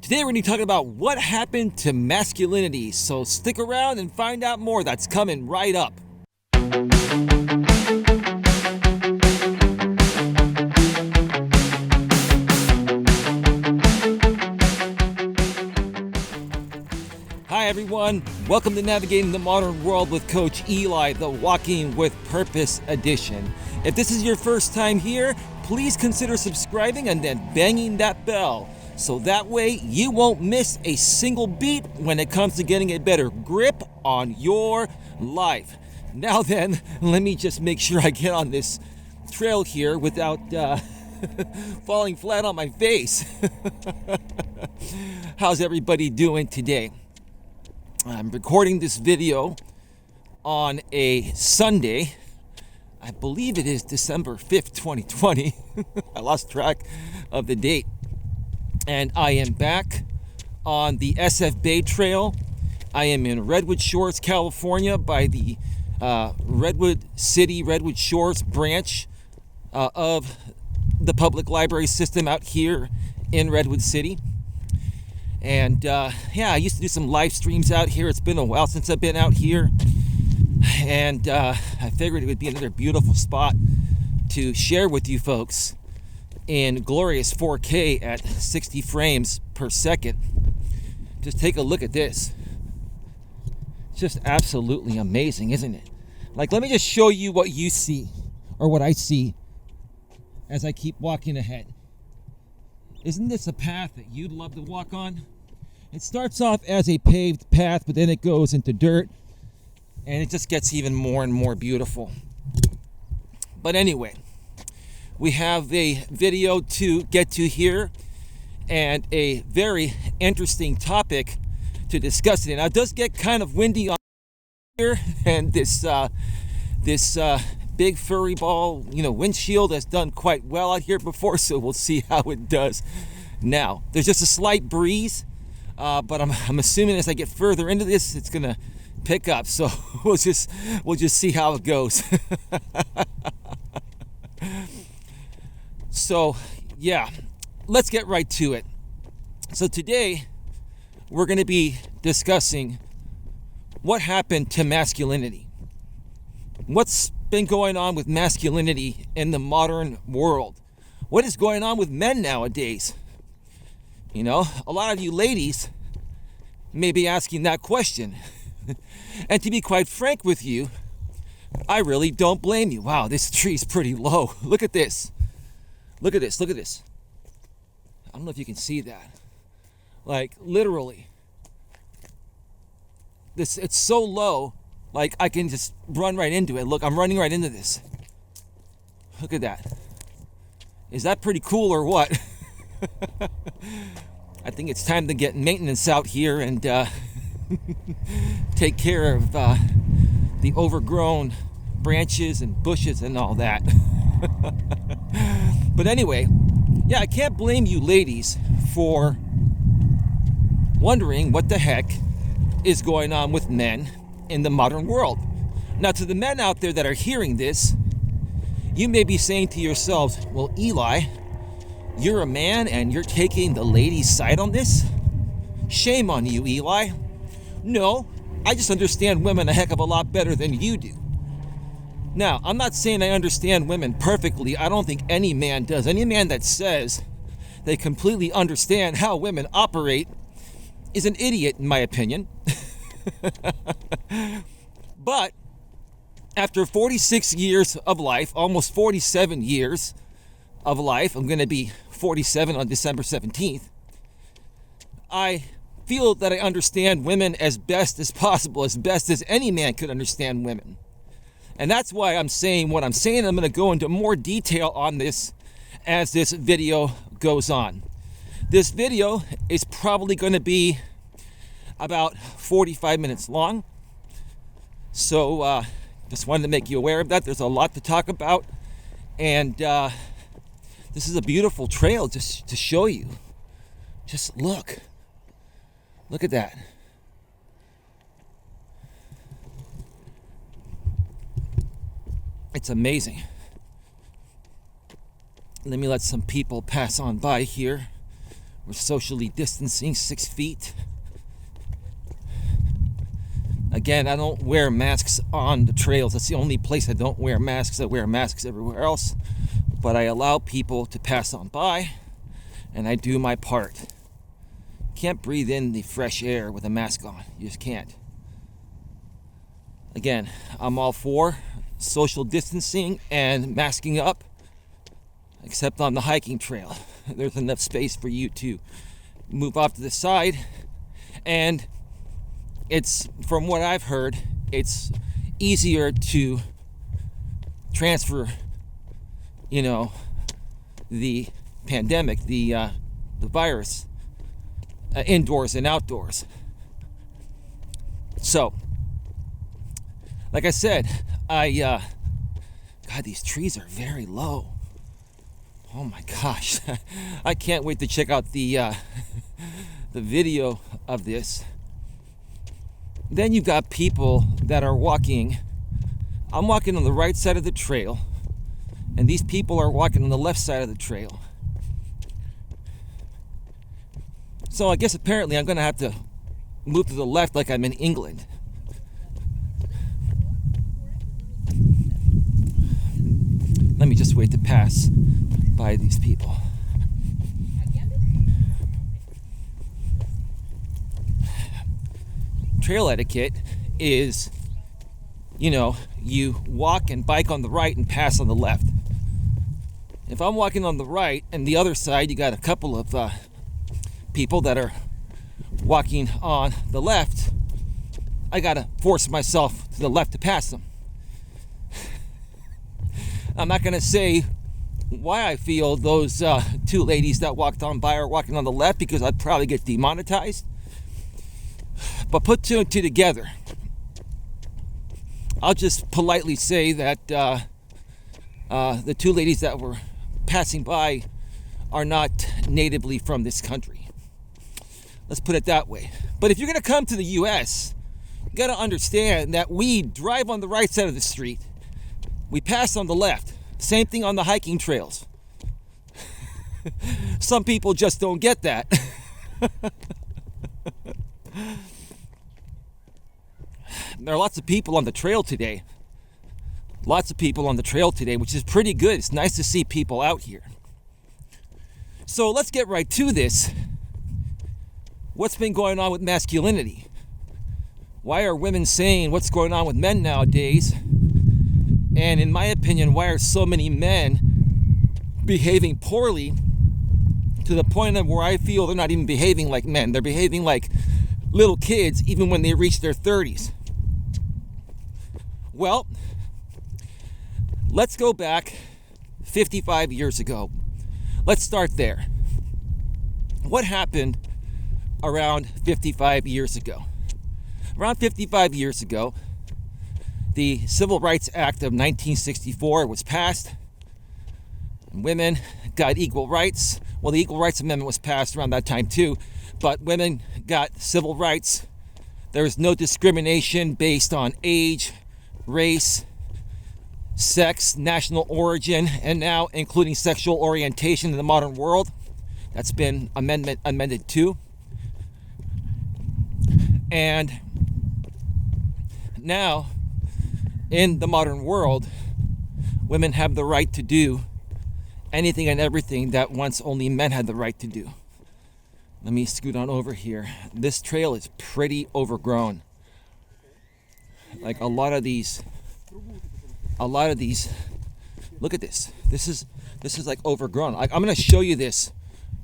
Today we're going to be talking about what happened to masculinity, so stick around and find out more. That's coming right up. Hi everyone, welcome to Navigating the Modern World with Coach Eli, the Walking with Purpose edition. If this is your first time here, please consider subscribing and then banging that bell, so that way you won't miss a single beat when it comes to getting a better grip on your life. Now then, let me just make sure I get on this trail here without falling flat on my face. How's everybody doing today? I'm recording this video on a Sunday. I believe it is December 5th, 2020. I lost track of the date. And I am back on the SF Bay Trail. I am in Redwood Shores, California by the Redwood Shores branch of the public library system out here in Redwood City. And I used to do some live streams out here. It's been a while since I've been out here. And I figured it would be another beautiful spot to share with you folks in glorious 4K at 60 frames per second. Just take a look at this. It's just absolutely amazing, isn't it? Like, let me just show you what you see, or what I see as I keep walking ahead. Isn't this a path that you'd love to walk on? It starts off as a paved path, but then it goes into dirt, and it just gets even more and more beautiful. But anyway, we have a video to get to here, and a very interesting topic to discuss today. Now, it does get kind of windy on here, and this big furry ball, windshield has done quite well out here before, so we'll see how it does now. There's just a slight breeze, but I'm assuming as I get further into this, it's gonna pick up. So we'll just see how it goes. So yeah, let's get right to it. So today we're gonna be discussing what happened to masculinity. What's been going on with masculinity in the modern world? What is going on with men nowadays? A lot of you ladies may be asking that question. And to be quite frank with you, I really don't blame you. Wow, this tree's pretty low. Look at this. Look at this. Look at this. I don't know if you can see that. Like, literally. It's so low. Like, I can just run right into it. Look, I'm running right into this. Look at that. Is that pretty cool or what? I think it's time to get maintenance out here and take care of the overgrown branches and bushes and all that. But anyway, I can't blame you ladies for wondering what the heck is going on with men in the modern world. Now, to the men out there that are hearing this, you may be saying to yourselves, well, Eli, you're a man and you're taking the ladies' side on this? Shame on you, Eli. No, I just understand women a heck of a lot better than you do. Now, I'm not saying I understand women perfectly. I don't think any man does. Any man that says they completely understand how women operate is an idiot, in my opinion. But after 46 years of life, almost 47 years of life, I'm going to be 47 on December 17th, I feel that I understand women as best as possible, as best as any man could understand women. And that's why I'm saying what I'm saying. I'm going to go into more detail on this as this video goes on. This video is probably going to be about 45 minutes long. So just wanted to make you aware of that. There's a lot to talk about. And this is a beautiful trail just to show you. Just look. Look at that. It's amazing. Let me let some people pass on by here. We're socially distancing 6 feet. Again, I don't wear masks on the trails. That's the only place I don't wear masks. I wear masks everywhere else. But I allow people to pass on by, and I do my part. Can't breathe in the fresh air with a mask on. You just can't. Again, I'm all for social distancing and masking up, except on the hiking trail. There's enough space for you to move off to the side, and it's, from what I've heard, it's easier to transfer, the pandemic, the virus, indoors and outdoors. So, like I said, God, these trees are very low. Oh my gosh. I can't wait to check out the video of this. Then you've got people that are walking. I'm walking on the right side of the trail, and these people are walking on the left side of the trail. So I guess apparently I'm going to have to move to the left like I'm in England. Let me just wait to pass by these people. Trail etiquette is, you walk and bike on the right and pass on the left. If I'm walking on the right and the other side, you got a couple of people that are walking on the left, I gotta force myself to the left to pass them. I'm not gonna say why I feel those two ladies that walked on by are walking on the left, because I'd probably get demonetized. But put two and two together, I'll just politely say that the two ladies that were passing by are not natively from this country. Let's put it that way. But if you're going to come to the U.S., you got to understand that we drive on the right side of the street. We pass on the left. Same thing on the hiking trails. Some people just don't get that. There are lots of people on the trail today. Lots of people on the trail today, which is pretty good. It's nice to see people out here. So let's get right to this. What's been going on with masculinity? Why are women saying what's going on with men nowadays? And in my opinion, why are so many men behaving poorly to the point of where I feel they're not even behaving like men? They're behaving like little kids even when they reach their 30s. Well, let's go back 55 years ago. Let's start there. What happened around 55 years ago? Around 55 years ago, the Civil Rights Act of 1964 was passed. Women got equal rights. Well, the Equal Rights Amendment was passed around that time too, but women got civil rights. There was no discrimination based on age, race, sex, national origin, and now including sexual orientation in the modern world. That's been amended too. And now, in the modern world, women have the right to do anything and everything that once only men had the right to do. Let me scoot on over here. This trail is pretty overgrown. Like a lot of these, look at this. This is like overgrown. I'm gonna show you this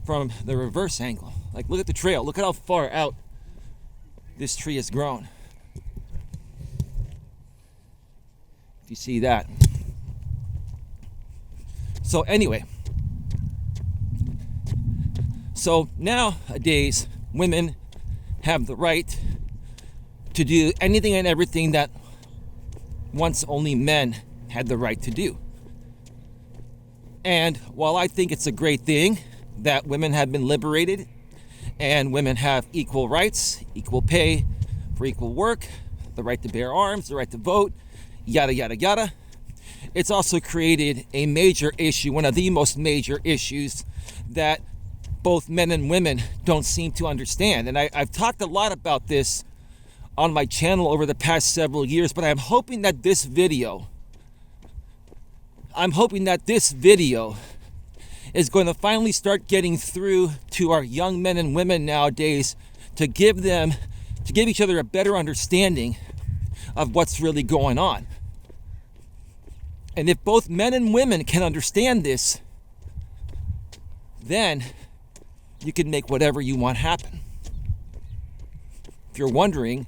from the reverse angle. Like, look at the trail. Look at how far out this tree has grown. If you see that. So anyway, so nowadays women have the right to do anything and everything that once only men had the right to do. And while I think it's a great thing that women have been liberated and women have equal rights, equal pay for equal work, the right to bear arms, the right to vote, yada, yada, yada, it's also created a major issue, one of the most major issues that both men and women don't seem to understand. And I've talked a lot about this on my channel over the past several years, but I'm hoping that this video is going to finally start getting through to our young men and women nowadays to give each other a better understanding of what's really going on. And if both men and women can understand this, then you can make whatever you want happen. If you're wondering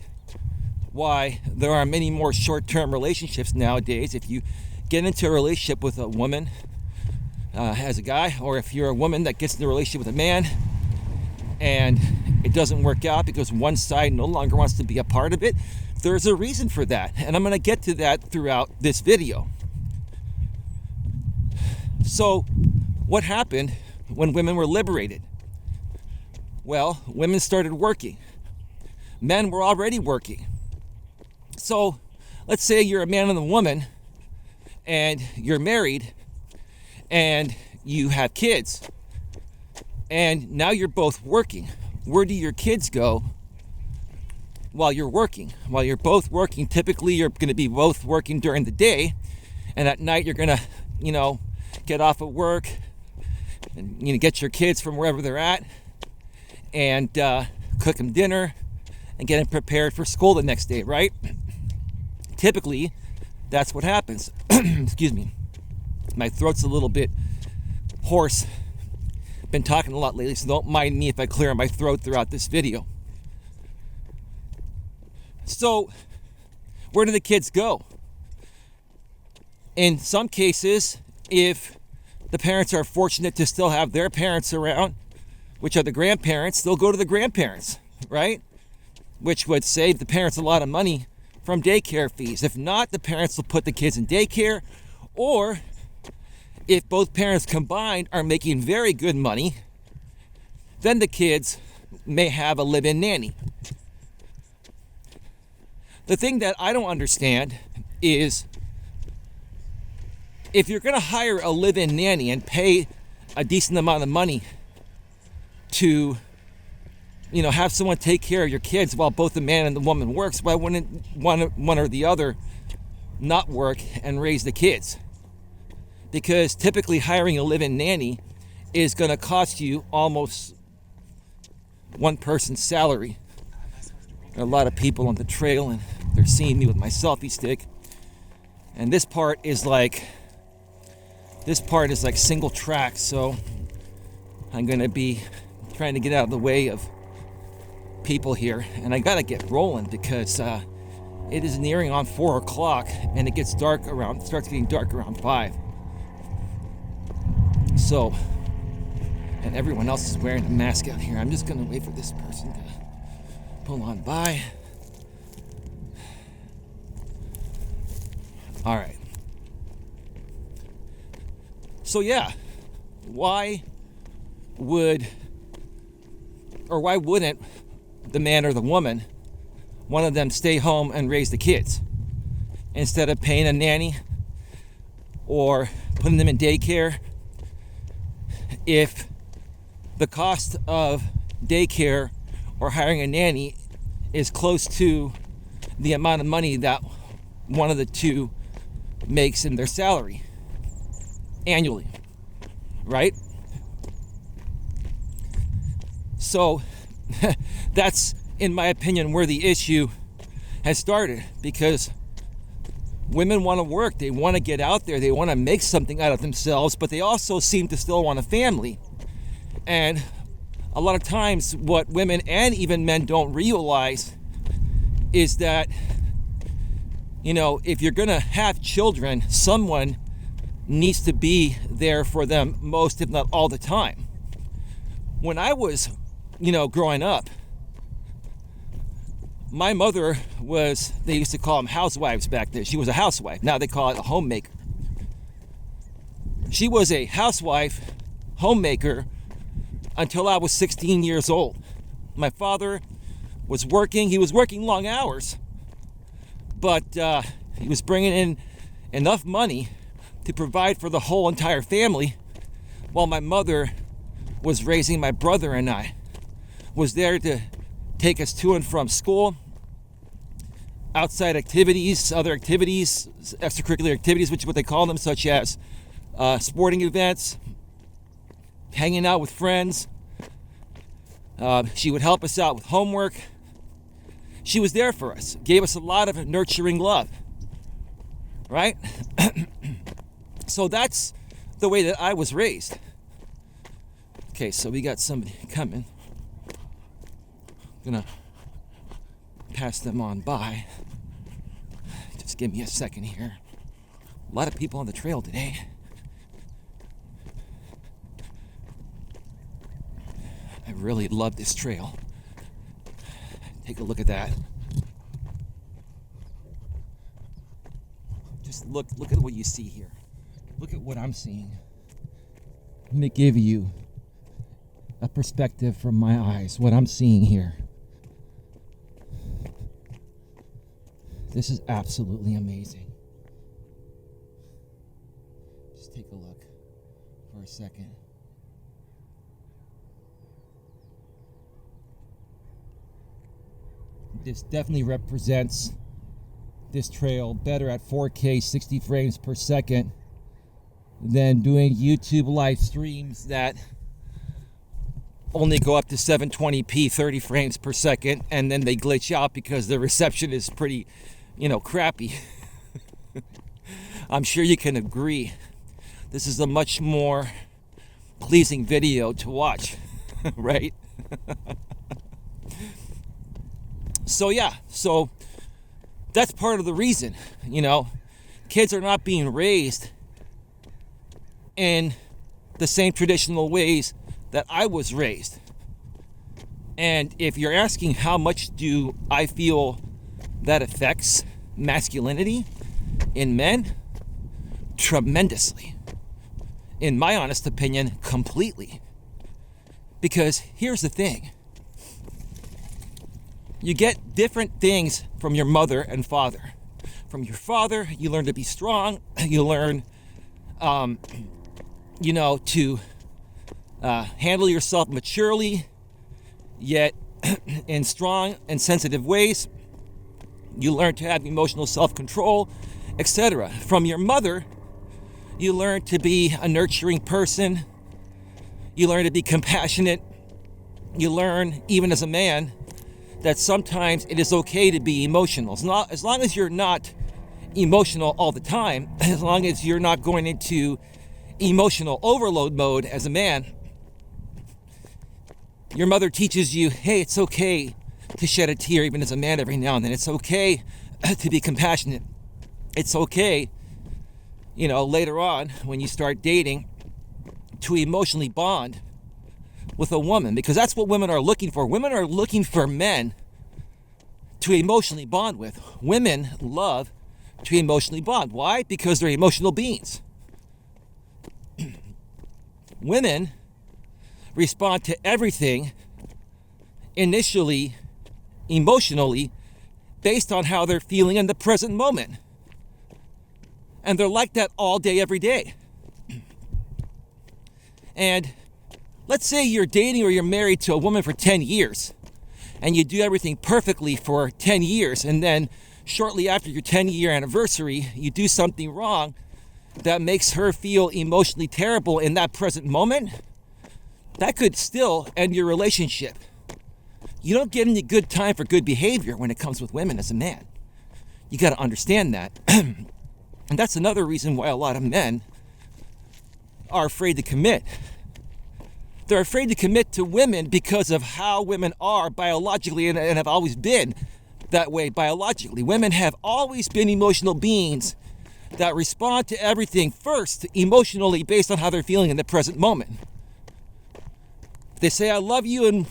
why there are many more short-term relationships nowadays, if you get into a relationship with a woman as a guy, or if you're a woman that gets into a relationship with a man and it doesn't work out because one side no longer wants to be a part of it, there's a reason for that. And I'm going to get to that throughout this video. So, what happened when women were liberated? Well, women started working. Men were already working. So, let's say you're a man and a woman, and you're married, and you have kids, and now you're both working. Where do your kids go while you're working? While you're both working, typically you're going to be both working during the day, and at night you're going to, get off of work and get your kids from wherever they're at and cook them dinner and get them prepared for school the next day, right? Typically, that's what happens. Excuse me. My throat's a little bit hoarse. Been talking a lot lately, so don't mind me if I clear my throat throughout this video. So, where do the kids go? In some cases, if the parents are fortunate to still have their parents around, which are the grandparents, they'll go to the grandparents, right? Which would save the parents a lot of money from daycare fees. If not, the parents will put the kids in daycare, or if both parents combined are making very good money, then the kids may have a live-in nanny. The thing that I don't understand is, if you're going to hire a live-in nanny and pay a decent amount of money to, have someone take care of your kids while both the man and the woman works, why wouldn't one or the other not work and raise the kids? Because typically hiring a live-in nanny is going to cost you almost one person's salary. There are a lot of people on the trail and they're seeing me with my selfie stick. And this part is like single track, so I'm going to be trying to get out of the way of people here. And I got to get rolling because it is nearing on 4 o'clock and it starts getting dark around 5. So, and everyone else is wearing a mask out here. I'm just going to wait for this person to pull on by. All right. So yeah, why wouldn't the man or the woman, one of them, stay home and raise the kids instead of paying a nanny or putting them in daycare? If the cost of daycare or hiring a nanny is close to the amount of money that one of the two makes in their salary annually, right? So that's, in my opinion, where the issue has started, because women want to work, they want to get out there, they want to make something out of themselves, but they also seem to still want a family. And a lot of times what women and even men don't realize is that, if you're going to have children, someone needs to be there for them most, if not all the time. When I was, growing up, my mother was, they used to call them housewives back then. She was a housewife. Now they call it a homemaker. She was a housewife, homemaker, until I was 16 years old. My father was working. He was working long hours, but he was bringing in enough money to provide for the whole entire family, while my mother was raising my brother and I, was there to take us to and from school, outside activities, other activities, extracurricular activities, which is what they call them, such as sporting events, hanging out with friends. She would help us out with homework. She was there for us, gave us a lot of nurturing love, right? So that's the way that I was raised. Okay, so we got somebody coming. I'm gonna pass them on by. Just give me a second here. A lot of people on the trail today. I really love this trail. Take a look at that. Just look at what you see here. Look at what I'm seeing. Let me give you a perspective from my eyes, what I'm seeing here. This is absolutely amazing. Just take a look for a second. This definitely represents this trail better at 4K 60 frames per second than doing YouTube live streams that only go up to 720p 30 frames per second, and then they glitch out because the reception is pretty, crappy. I'm sure you can agree. This is a much more pleasing video to watch, right? So that's part of the reason, kids are not being raised in the same traditional ways that I was raised. And if you're asking how much do I feel that affects masculinity in men, tremendously. In my honest opinion, completely. Because here's the thing. You get different things from your mother and father. From your father, you learn to be strong. You learn, to handle yourself maturely, yet in strong and sensitive ways. You learn to have emotional self-control, etc. From your mother, you learn to be a nurturing person. You learn to be compassionate. You learn, even as a man, that sometimes it is okay to be emotional. As long as you're not emotional all the time, as long as you're not going into emotional overload mode as a man, your mother teaches you, hey, it's okay to shed a tear even as a man every now and then. It's okay to be compassionate. It's okay, later on when you start dating, to emotionally bond with a woman, because that's what women are looking for. Women are looking for men to emotionally bond with. Women love to emotionally bond. Why? Because they're emotional beings. Women respond to everything initially, emotionally, based on how they're feeling in the present moment. And they're like that all day, every day. And let's say you're dating or you're married to a woman for 10 years and you do everything perfectly for 10 years, and then shortly after your 10-year anniversary, you do something wrong that makes her feel emotionally terrible in that present moment. That could still end your relationship. You don't get any good time for good behavior when it comes with women as a man. You got to understand that. And that's another reason why a lot of men are afraid to commit. They're afraid to commit to women because of how women are biologically and have always been that way biologically. Women have always been emotional beings that respond to everything first emotionally based on how they're feeling in the present moment. If they say, I love you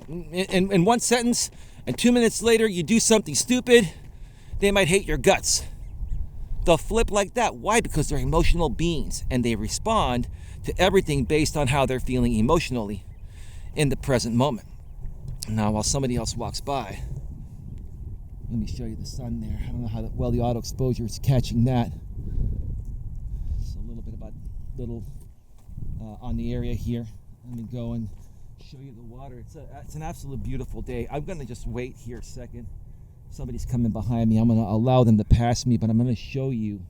in one sentence, and 2 minutes later you do something stupid, they might hate your guts. They'll flip like that. Why? Because they're emotional beings and they respond to everything based on how they're feeling emotionally in the present moment. Now, while somebody else walks by, let me show you the sun there. I don't know how well the auto exposure is catching that. Just a little bit on the area here. Let me go and show you the water. It's an absolute beautiful day. I'm going to just wait here a second. Somebody's coming behind me. I'm going to allow them to pass me, but I'm going to show you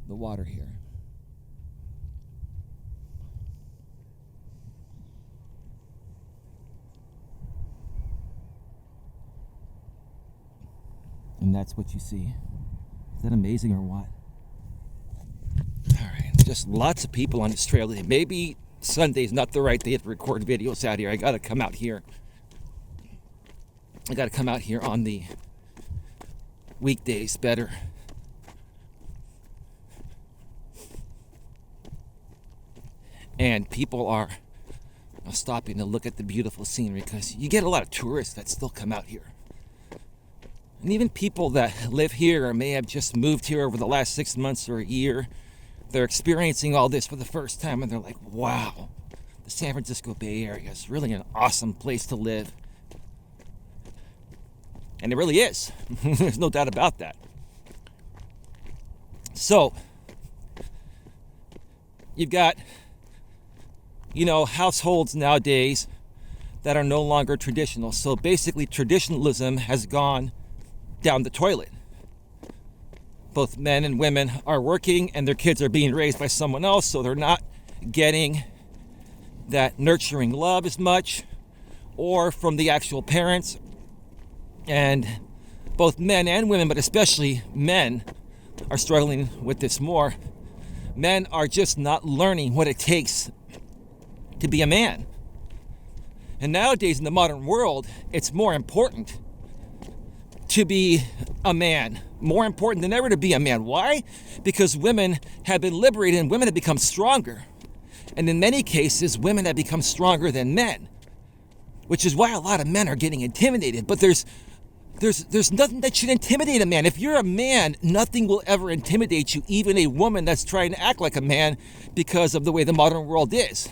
the water here. And that's what you see. Is that amazing or what? All right, just lots of people on this trail today. Maybe Sunday's not the right day to record videos out here. I gotta come out here. I gotta come out here on the weekdays better. And people are stopping to look at the beautiful scenery because you get a lot of tourists that still come out here. And even people that live here or may have just moved here over the last 6 months or a year, they're experiencing all this for the first time and they're like, wow, the San Francisco Bay Area is really an awesome place to live. And it really is. There's no doubt about that. So, you've got, households nowadays that are no longer traditional. So basically traditionalism has gone down the toilet. Both men and women are working and their kids are being raised by someone else, so they're not getting that nurturing love as much or from the actual parents. And both men and women, but especially men, are struggling with this more. Men are just not learning what it takes to be a man. And nowadays in the modern world, it's more important to be a man, more important than ever to be a man. Why? Because women have been liberated and women have become stronger. And in many cases, women have become stronger than men, which is why a lot of men are getting intimidated. But there's nothing that should intimidate a man. If you're a man, nothing will ever intimidate you, even a woman that's trying to act like a man because of the way the modern world is.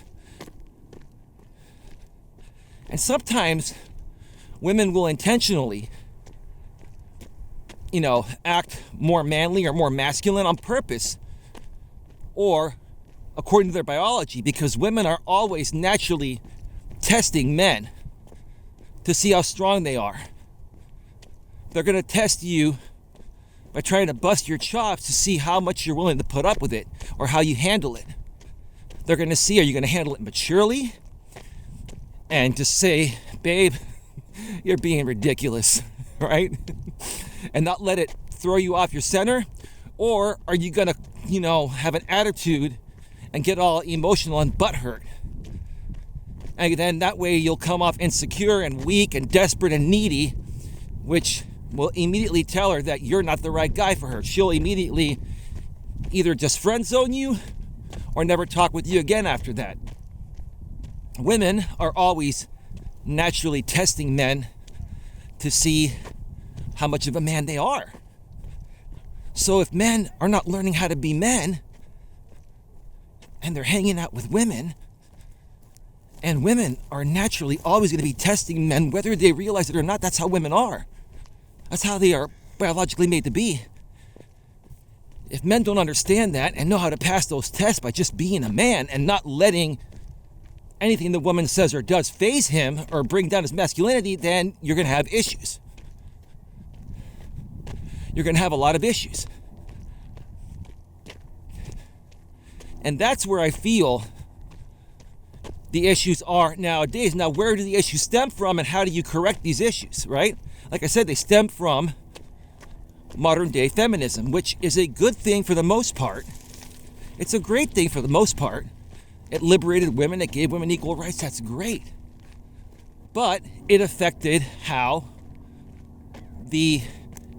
And sometimes women will intentionally act more manly or more masculine on purpose or according to their biology, because women are always naturally testing men to see how strong they are. They're going to test you by trying to bust your chops to see how much you're willing to put up with it or how you handle it. They're going to see, are you going to handle it maturely and just say, babe, you're being ridiculous, right? And not let it throw you off your center? Or are you gonna, have an attitude and get all emotional and butthurt? And then that way you'll come off insecure and weak and desperate and needy, which will immediately tell her that you're not the right guy for her. She'll immediately either just friend zone you or never talk with you again after that. Women are always naturally testing men to see how much of a man they are. So if men are not learning how to be men and they're hanging out with women, and women are naturally always going to be testing men whether they realize it or not, that's how women are. That's how they are biologically made to be. If men don't understand that and know how to pass those tests by just being a man and not letting anything the woman says or does faze him or bring down his masculinity, then you're going to have issues. You're going to have a lot of issues. And that's where I feel the issues are nowadays. Now, where do the issues stem from and how do you correct these issues, right? Like I said, they stem from modern day feminism, which is a good thing for the most part. It's a great thing for the most part. It liberated women, it gave women equal rights, that's great. But it affected how the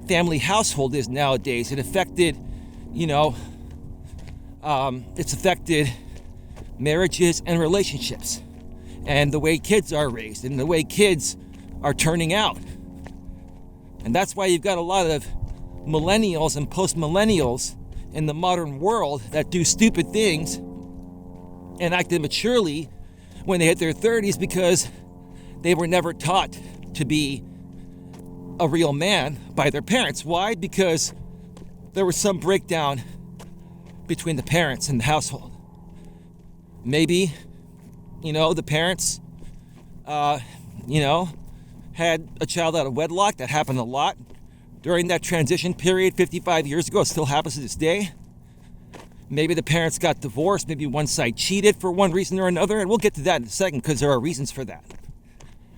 family household is nowadays. It affected, it's affected marriages and relationships and the way kids are raised and the way kids are turning out. And that's why you've got a lot of millennials and post-millennials in the modern world that do stupid things and act immaturely when they hit their 30s because they were never taught to be a real man by their parents. Why? Because there was some breakdown between the parents and the household. Maybe, the parents, had a child out of wedlock. That happened a lot during that transition period 55 years ago. It still happens to this day. Maybe the parents got divorced. Maybe one side cheated for one reason or another. And we'll get to that in a second because there are reasons for that.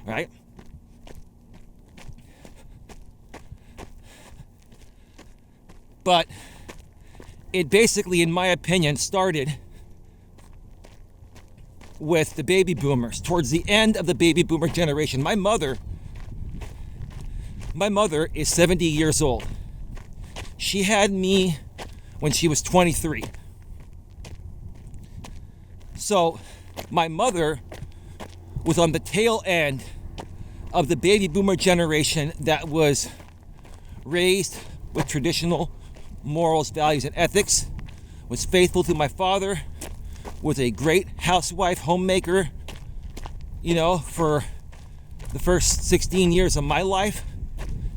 Right? But it basically, in my opinion, started with the baby boomers, towards the end of the baby boomer generation. My mother is 70 years old. She had me when she was 23. So my mother was on the tail end of the baby boomer generation that was raised with traditional morals, values, and ethics, was faithful to my father, was a great housewife, homemaker, for the first 16 years of my life.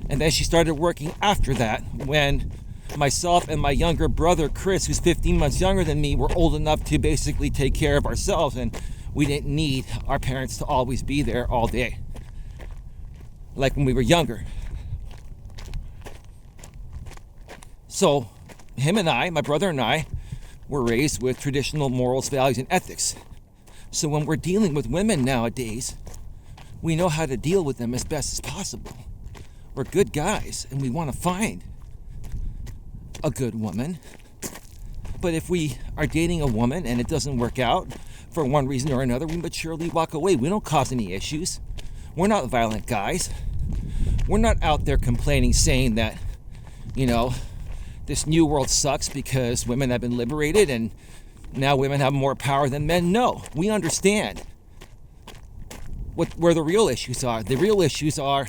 And then she started working after that when myself and my younger brother, Chris, who's 15 months younger than me, were old enough to basically take care of ourselves, and we didn't need our parents to always be there all day, like when we were younger. So him and I, my brother and I, were raised with traditional morals, values, and ethics. So when we're dealing with women nowadays, we know how to deal with them as best as possible. We're good guys, and we want to find a good woman. But if we are dating a woman and it doesn't work out for one reason or another, we maturely walk away. We don't cause any issues. We're not violent guys. We're not out there complaining, saying that, this new world sucks because women have been liberated and now women have more power than men. No, we understand where the real issues are. The real issues are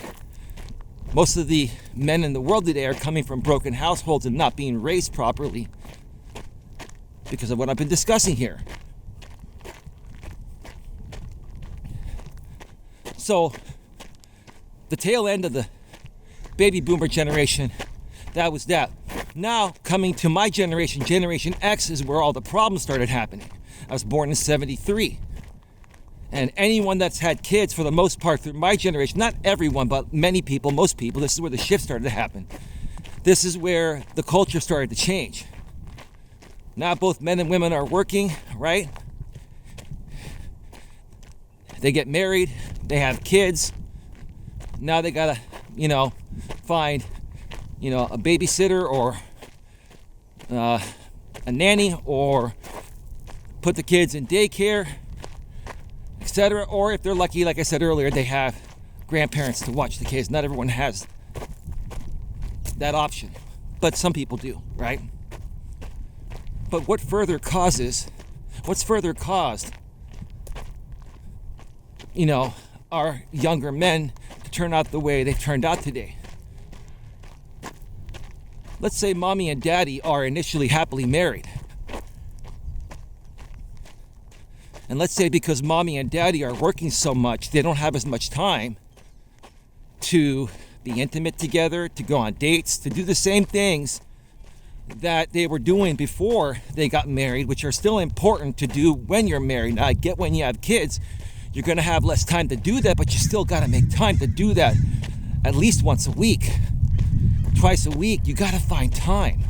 most of the men in the world today are coming from broken households and not being raised properly because of what I've been discussing here. So, the tail end of the baby boomer generation, that was that. Now, coming to my generation, Generation X, is where all the problems started happening. I was born in 73. And anyone that's had kids, for the most part, through my generation, not everyone, but many people, most people, this is where the shift started to happen. This is where the culture started to change. Now both men and women are working, right? They get married, they have kids. Now they gotta, find, a babysitter or a nanny, or put the kids in daycare, etc. Or if they're lucky, like I said earlier, they have grandparents to watch the kids. Not everyone has that option, but some people do, right? But what's further caused, our younger men to turn out the way they've turned out today? Let's say mommy and daddy are initially happily married. And let's say because mommy and daddy are working so much, they don't have as much time to be intimate together, to go on dates, to do the same things that they were doing before they got married, which are still important to do when you're married. Now, I get when you have kids, you're going to have less time to do that, but you still got to make time to do that at least once a week, twice a week. You got to find time,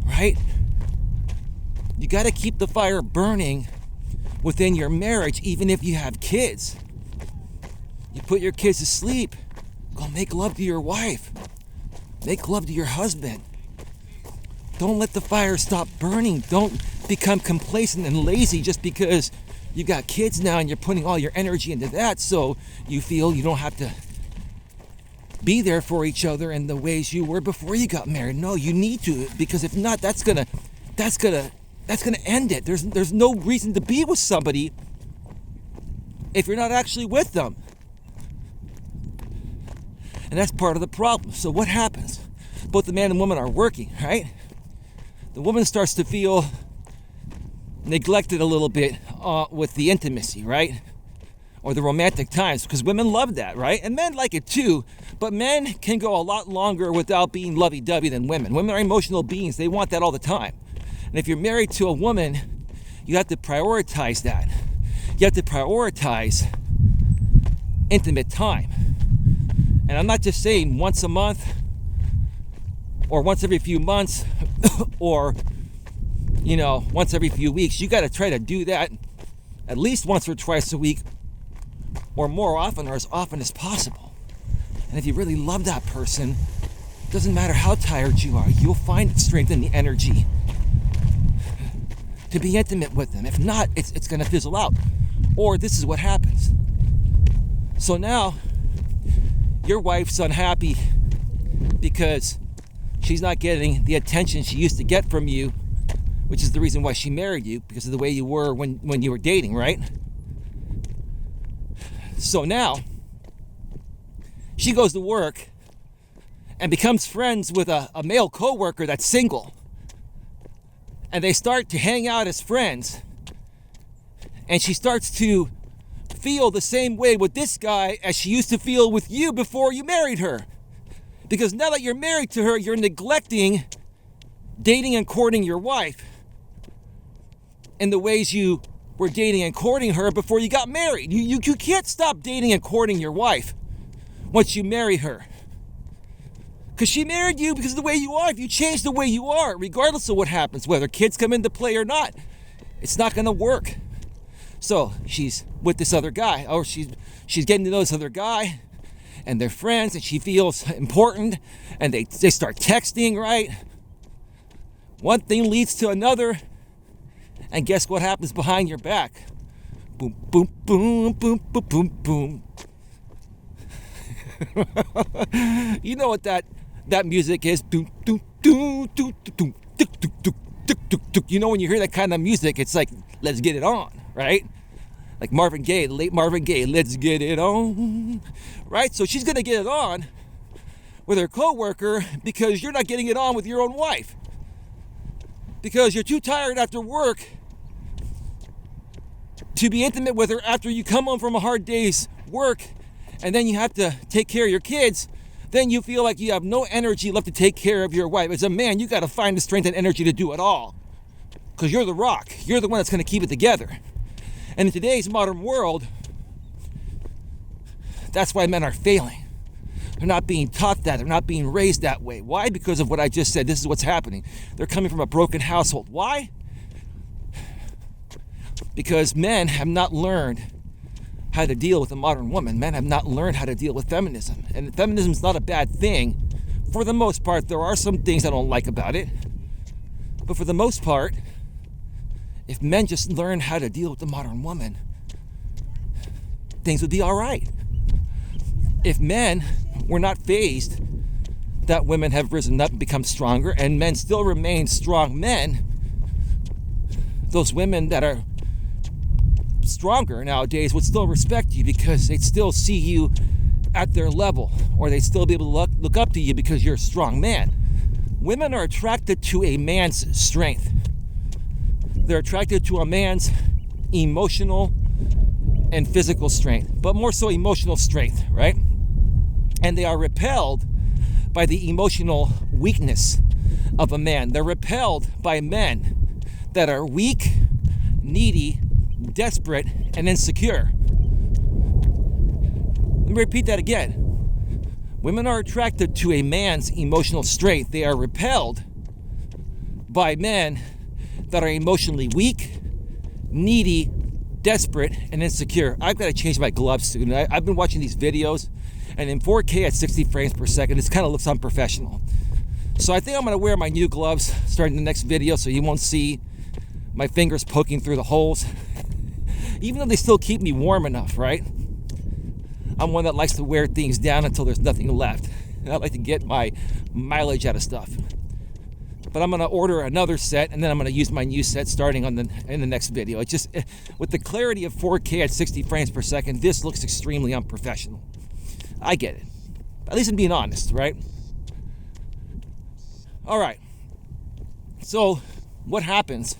right? You got to keep the fire burning within your marriage, even if you have kids. You put your kids to sleep, go make love to your wife, make love to your husband. Don't let the fire stop burning. Don't become complacent and lazy just because you got kids now and you're putting all your energy into that, so you feel you don't have to be there for each other in the ways you were before you got married. No, you need to, because if not, that's gonna end it. There's no reason to be with somebody if you're not actually with them. And that's part of the problem. So what happens? Both the man and woman are working, right? The woman starts to feel neglected a little bit with the intimacy, right? Or the romantic times, because women love that, right? And men like it too, but men can go a lot longer without being lovey-dovey than women. Women are emotional beings. They want that all the time. And if you're married to a woman, You have to prioritize that. You have to prioritize intimate time. And I'm not just saying once a month or once every few months or, once every few weeks. You got to try to do that at least once or twice a week or more often or as often as possible. And if you really love that person, it doesn't matter how tired you are, you'll find the strength and the energy to be intimate with them. If not, it's going to fizzle out. Or this is what happens. So now, your wife's unhappy because she's not getting the attention she used to get from you, which is the reason why she married you, because of the way you were when you were dating, right? So now, she goes to work and becomes friends with a male coworker that's single. And they start to hang out as friends. And she starts to feel the same way with this guy as she used to feel with you before you married her. Because now that you're married to her, you're neglecting dating and courting your wife in the ways you were dating and courting her before you got married. You can't stop dating and courting your wife once you marry her. Because she married you because of the way you are. If you change the way you are, regardless of what happens, whether kids come into play or not, it's not going to work. So she's with this other guy, or she's getting to know this other guy, and they're friends, and she feels important, and they start texting, right? One thing leads to another, and guess what happens behind your back? Boom, boom, boom, boom, boom, boom, boom. You know what that music is? Doom, doom, doom, doom, doom, doom, doom, doom, doom. You know, when you hear that kind of music, it's like, let's get it on, right? Like Marvin Gaye, late Marvin Gaye, let's get it on, right? So she's going to get it on with her coworker because you're not getting it on with your own wife. Because you're too tired after work to be intimate with her after you come home from a hard day's work, and then you have to take care of your kids. Then you feel like you have no energy left to take care of your wife. As a man, you got to find the strength and energy to do it all. Because you're the rock. You're the one that's going to keep it together. And in today's modern world, that's why men are failing. They're not being taught that. They're not being raised that way. Why? Because of what I just said. This is what's happening. They're coming from a broken household. Why? Because men have not learned how to deal with a modern woman. Men have not learned how to deal with feminism. And feminism is not a bad thing. For the most part, there are some things I don't like about it. But for the most part, if men just learn how to deal with the modern woman, things would be all right. If men were not fazed that women have risen up and become stronger, and men still remain strong men, those women that are stronger nowadays would still respect you because they'd still see you at their level, or they'd still be able to look up to you because you're a strong man. Women are attracted to a man's strength. They're attracted to a man's emotional and physical strength, but more so emotional strength, right? And they are repelled by the emotional weakness of a man. They're repelled by men that are weak, needy, desperate, and insecure. Let me repeat that again. Women are attracted to a man's emotional strength. They are repelled by men that are emotionally weak, needy, desperate, and insecure. I've got to change my gloves soon. I've been watching these videos, and in 4K at 60 frames per second, it kind of looks unprofessional. So I think I'm going to wear my new gloves starting the next video so you won't see my fingers poking through the holes. Even though they still keep me warm enough, right? I'm one that likes to wear things down until there's nothing left. I like to get my mileage out of stuff. But I'm going to order another set, and then I'm going to use my new set starting in the next video. It just, with the clarity of 4K at 60 frames per second, this looks extremely unprofessional. I get it. At least I'm being honest, right? All right. So what happens?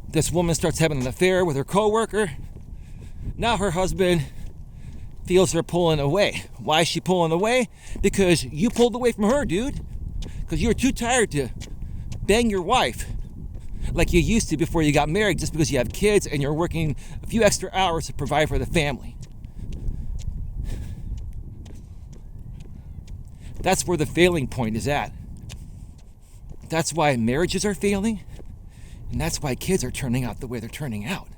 This woman starts having an affair with her coworker. Now her husband feels her pulling away. Why is she pulling away? Because you pulled away from her, dude. Because you were too tired to bang your wife like you used to before you got married, just because you have kids and you're working a few extra hours to provide for the family. That's where the failing point is at. That's why marriages are failing, and that's why kids are turning out the way they're turning out.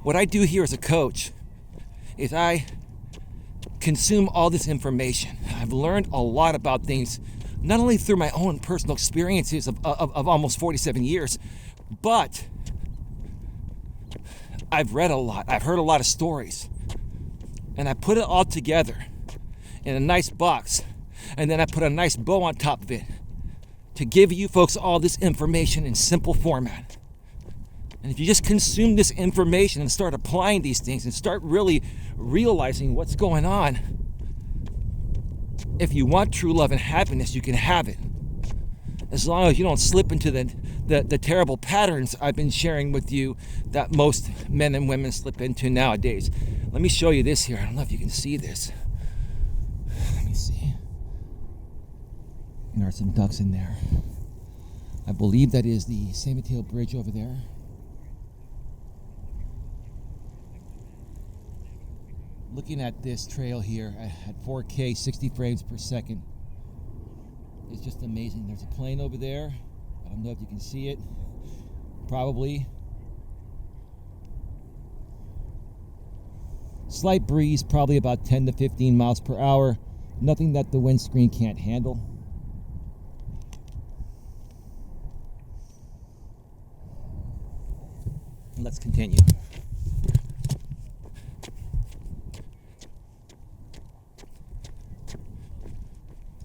What I do here as a coach is I consume all this information. I've learned a lot about things, not only through my own personal experiences of almost 47 years, but I've read a lot. I've heard a lot of stories. And I put it all together in a nice box. And then I put a nice bow on top of it to give you folks all this information in simple format. And if you just consume this information and start applying these things and start really realizing what's going on, if you want true love and happiness, you can have it. As long as you don't slip into the terrible patterns I've been sharing with you that most men and women slip into nowadays. Let me show you this here. I don't know if you can see this. Let me see. There are some ducks in there. I believe that is the San Mateo Bridge over there. Looking at this trail here at 4K, 60 frames per second, it's just amazing. There's a plane over there. I don't know if you can see it. Probably. Slight breeze, probably about 10 to 15 miles per hour. Nothing that the windscreen can't handle. Let's continue.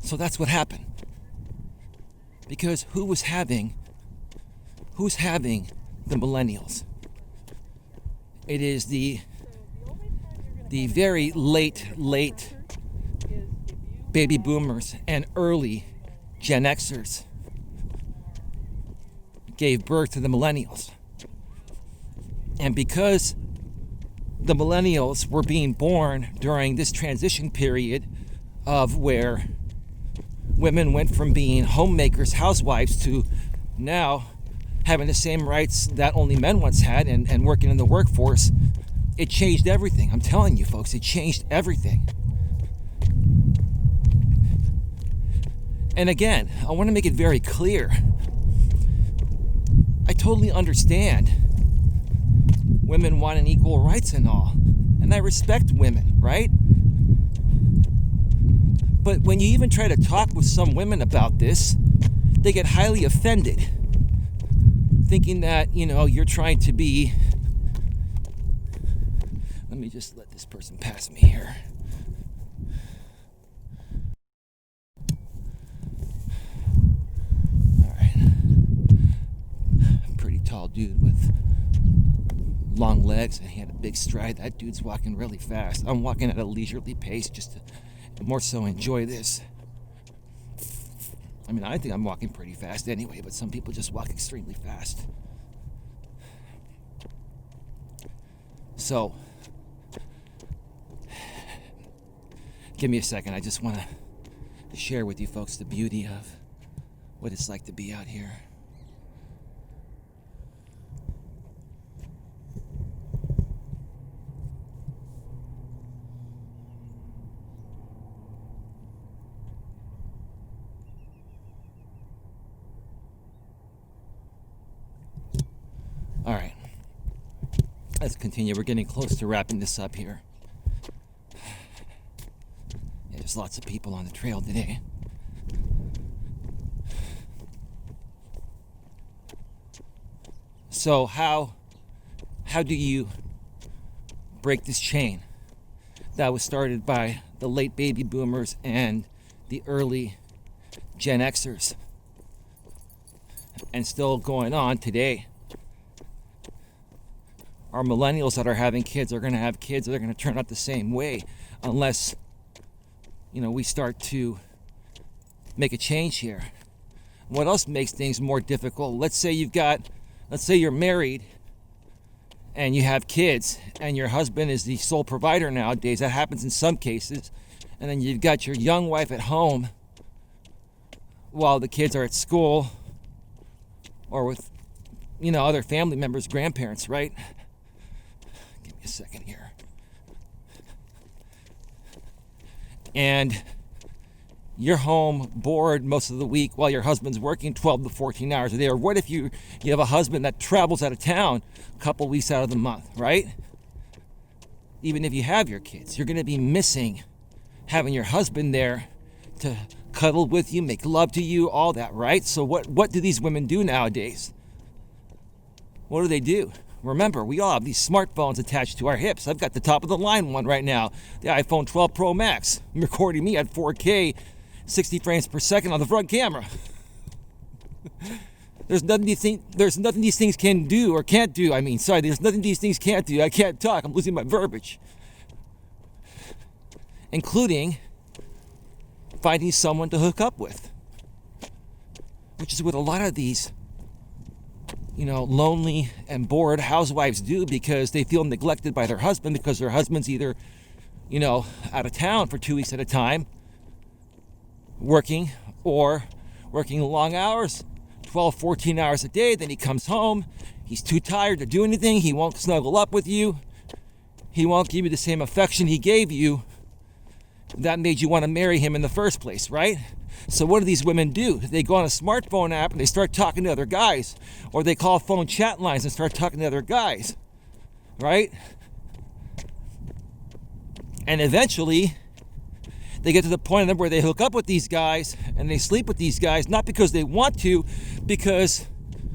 So that's what happened. Because who's having the millennials? It is the very late baby boomers and early Gen Xers gave birth to the millennials. And because the millennials were being born during this transition period of where women went from being homemakers, housewives, to now having the same rights that only men once had and working in the workforce, it changed everything. I'm telling you, folks, it changed everything. And again, I want to make it very clear. I totally understand women wanting equal rights and all. And I respect women, right? But when you even try to talk with some women about this, they get highly offended, thinking that, you're trying to be... Let me just let this person pass me here. All right. Pretty tall dude with long legs, and he had a big stride. That dude's walking really fast. I'm walking at a leisurely pace just to more so enjoy this. I mean, I think I'm walking pretty fast anyway, but some people just walk extremely fast. So, give me a second. I just want to share with you folks the beauty of what it's like to be out here. All right, let's continue. We're getting close to wrapping this up here. Yeah, there's lots of people on the trail today. So how do you break this chain that was started by the late baby boomers and the early Gen Xers and still going on today? Our millennials that are having kids are going to have kids that are going to turn out the same way unless, we start to make a change here. What else makes things more difficult? Let's say you're married and you have kids and your husband is the sole provider nowadays. That happens in some cases. And then you've got your young wife at home while the kids are at school or with, other family members, grandparents, right? Give me a second here. And you're home bored most of the week while your husband's working 12 to 14 hours a day. Or what if you have a husband that travels out of town a couple weeks out of the month, right? Even if you have your kids, you're going to be missing having your husband there to cuddle with you, make love to you, all that, right? So what do these women do nowadays? What do? Remember, we all have these smartphones attached to our hips. I've got the top of the line one right now, the iPhone 12 Pro Max, recording me at 4K, 60 frames per second on the front camera. There's nothing these things can do or can't do. There's nothing these things can't do. I can't talk. I'm losing my verbiage. Including finding someone to hook up with. Which is what a lot of these, lonely and bored housewives do, because they feel neglected by their husband, because their husband's either, out of town for 2 weeks at a time, working, or working long hours, 12, 14 hours a day. Then he comes home. He's too tired to do anything. He won't snuggle up with you. He won't give you the same affection he gave you that made you want to marry him in the first place, right? So what do these women do? They go on a smartphone app and they start talking to other guys, or they call phone chat lines and start talking to other guys, right? And eventually they get to the point where they hook up with these guys and they sleep with these guys, not because they want to, because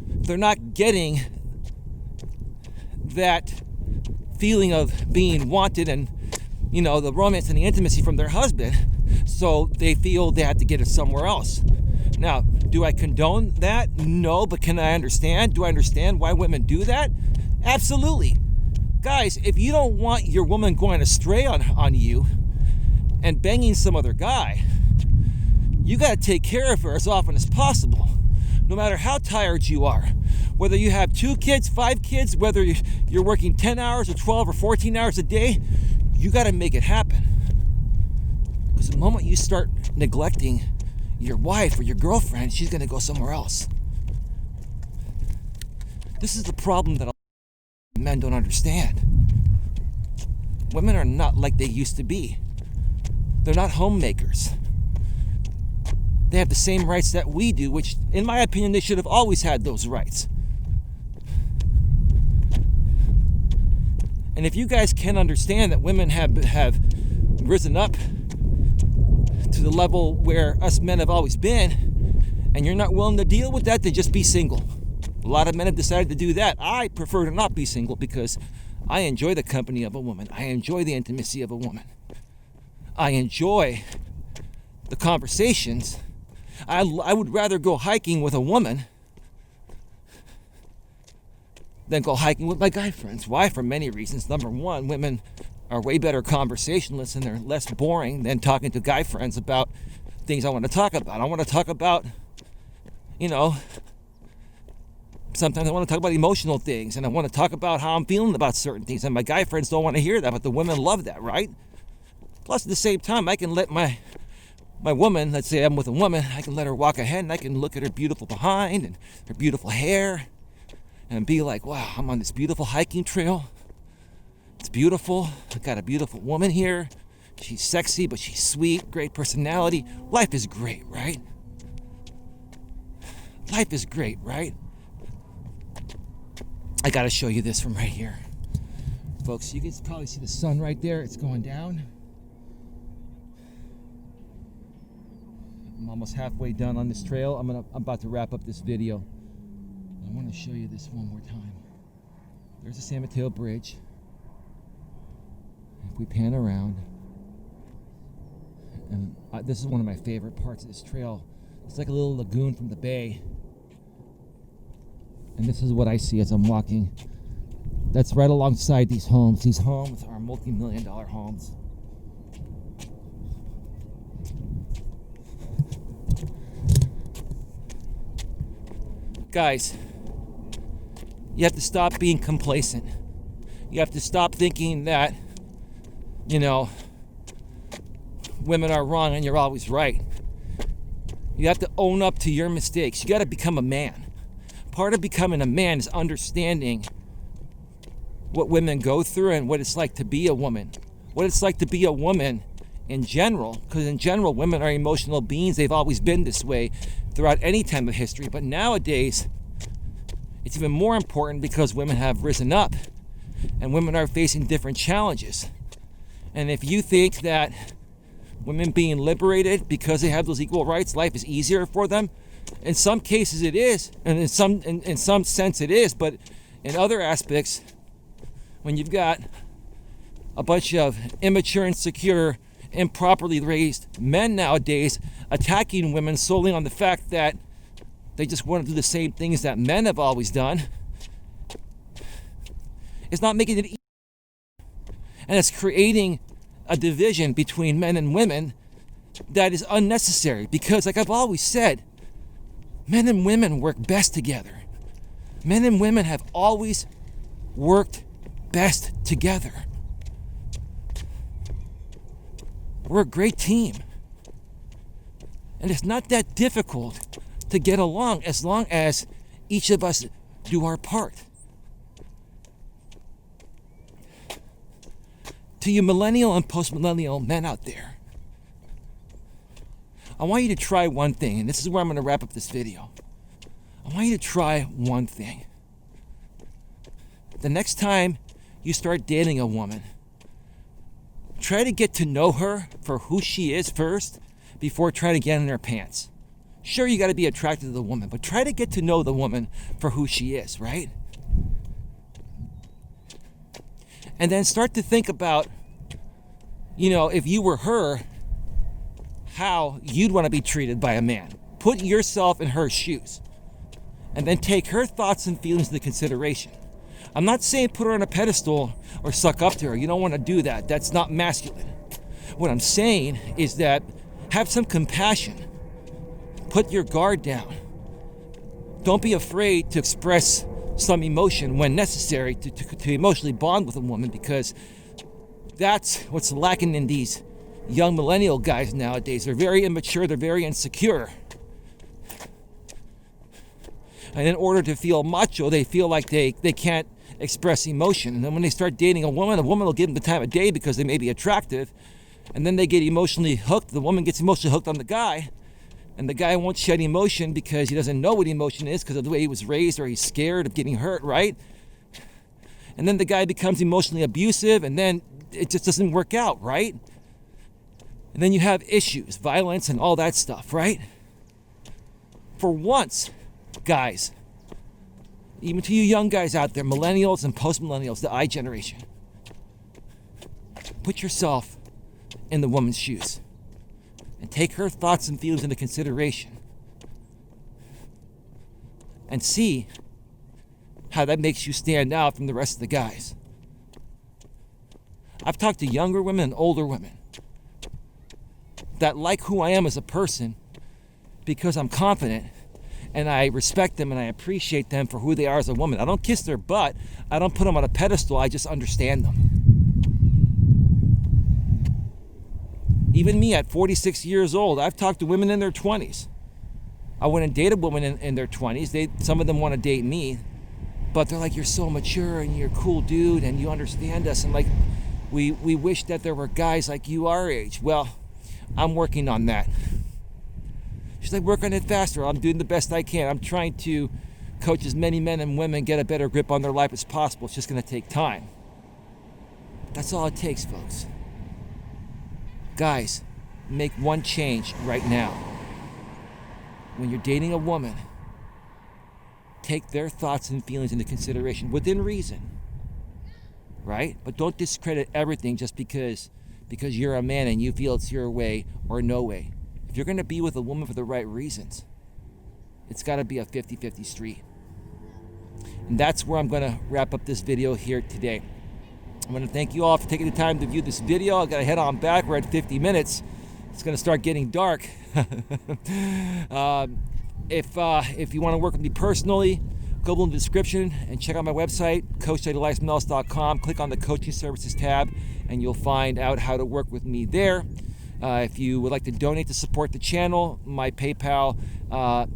they're not getting that feeling of being wanted and, the romance and the intimacy from their husband. So they feel they have to get it somewhere else. Now, do I condone that? No, but can I understand? Do I understand why women do that? Absolutely. Guys, if you don't want your woman going astray on you and banging some other guy, you got to take care of her as often as possible, no matter how tired you are. Whether you have 2 kids, 5 kids, whether you're working 10 hours or 12 or 14 hours a day, you got to make it happen. Because the moment you start neglecting your wife or your girlfriend, she's going to go somewhere else. This is the problem that a lot of men don't understand. Women are not like they used to be. They're not homemakers. They have the same rights that we do, which, in my opinion, they should have always had those rights. And if you guys can understand that women have risen up to the level where us men have always been, and you're not willing to deal with that, then just be single. A lot of men have decided to do that. I prefer to not be single because I enjoy the company of a woman. I enjoy the intimacy of a woman. I enjoy the conversations. I would rather go hiking with a woman than go hiking with my guy friends. Why? For many reasons. Number one, women are way better conversationalists and they're less boring than talking to guy friends about things I want to talk about. I want to talk about, sometimes I want to talk about emotional things, and I want to talk about how I'm feeling about certain things, and my guy friends don't want to hear that, but the women love that, right? Plus, at the same time, I can let my woman, let's say I'm with a woman, I can let her walk ahead and I can look at her beautiful behind and her beautiful hair and be like, wow, I'm on this beautiful hiking trail. It's beautiful. I got a beautiful woman here. She's sexy, but she's sweet, great personality. Life is great, right? Life is great, right? I got to show you this from right here. Folks, you can probably see the sun right there. It's going down. I'm almost halfway done on this trail. I'm about to wrap up this video. I want to show you this one more time. There's the San Mateo Bridge. If we pan around, and this is one of my favorite parts of this trail. It's like a little lagoon from the bay. And this is what I see as I'm walking. That's right alongside these homes. These homes are multi-million-dollar homes. Guys, you have to stop being complacent. You have to stop thinking that, women are wrong and you're always right. You have to own up to your mistakes. You got to become a man. Part of becoming a man is understanding what women go through and what it's like to be a woman. What it's like to be a woman in general, because in general, women are emotional beings. They've always been this way throughout any time of history. But nowadays, it's even more important because women have risen up and women are facing different challenges. And if you think that women being liberated because they have those equal rights, life is easier for them, in some cases it is, and in some sense it is, but in other aspects, when you've got a bunch of immature, insecure, improperly raised men nowadays attacking women solely on the fact that they just want to do the same things that men have always done, it's not making it easy. And it's creating a division between men and women that is unnecessary, because like I've always said, men and women work best together. Men and women have always worked best together. We're a great team. And it's not that difficult to get along as long as each of us do our part. To you millennial and post-millennial men out there, I want you to try one thing, and this is where I'm going to wrap up this video. I want you to try one thing. The next time you start dating a woman, try to get to know her for who she is first before trying to get in her pants. Sure, you got to be attracted to the woman, but try to get to know the woman for who she is, right? And then start to think about, if you were her, how you'd want to be treated by a man. Put yourself in her shoes. And then take her thoughts and feelings into consideration. I'm not saying put her on a pedestal or suck up to her. You don't want to do that. That's not masculine. What I'm saying is that have some compassion. Put your guard down. Don't be afraid to express some emotion when necessary to emotionally bond with a woman, because that's what's lacking in these young millennial guys nowadays. They're very immature, they're very insecure. And in order to feel macho, they feel like they can't express emotion. And then when they start dating a woman will give them the time of day because they may be attractive. And then they get emotionally hooked. The woman gets emotionally hooked on the guy. And the guy won't shed emotion because he doesn't know what emotion is because of the way he was raised, or he's scared of getting hurt, right? And then the guy becomes emotionally abusive, and then it just doesn't work out, right? And then you have issues, violence, and all that stuff, right? For once, guys, even to you young guys out there, millennials and post-millennials, the I generation, put yourself in the woman's shoes and take her thoughts and feelings into consideration and see how that makes you stand out from the rest of the guys. I've talked to younger women and older women that like who I am as a person because I'm confident and I respect them and I appreciate them for who they are as a woman. I don't kiss their butt. I don't put them on a pedestal. I just understand them. Even me at 46 years old, I've talked to women in their 20s. I went and dated women in their 20s. Some of them want to date me, but they're like, you're so mature and you're a cool dude and you understand us. And like, we wish that there were guys like you our age. Well, I'm working on that. She's like, work on it faster. I'm doing the best I can. I'm trying to coach as many men and women get a better grip on their life as possible. It's just going to take time. That's all it takes, folks. Guys, make one change right now. When you're dating a woman, take their thoughts and feelings into consideration within reason, right? But don't discredit everything just because you're a man and you feel it's your way or no way. If you're going to be with a woman for the right reasons, it's got to be a 50-50 street. And that's where I'm going to wrap up this video here today. I want to thank you all for taking the time to view this video. I got to head on back. We're at 50 minutes. It's going to start getting dark. If you want to work with me personally, go in the description and check out my website, coacheli.com. Click on the coaching services tab and you'll find out how to work with me there. If you would like to donate to support the channel, my PayPal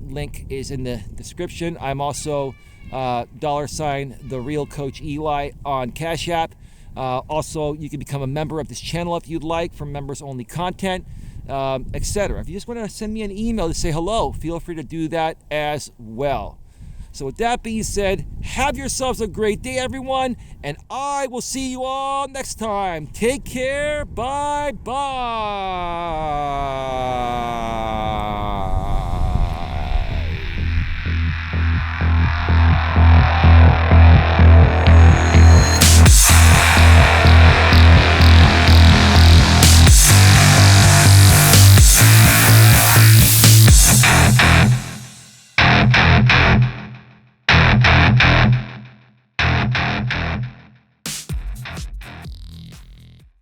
link is in the description. I'm also $the real Coach Eli on Cash App. Also, you can become a member of this channel if you'd like, for members only content, etc. If you just want to send me an email to say hello, feel free to do that as well. So with that being said, have yourselves a great day, everyone, and I will see you all next time. Take care. Bye-bye.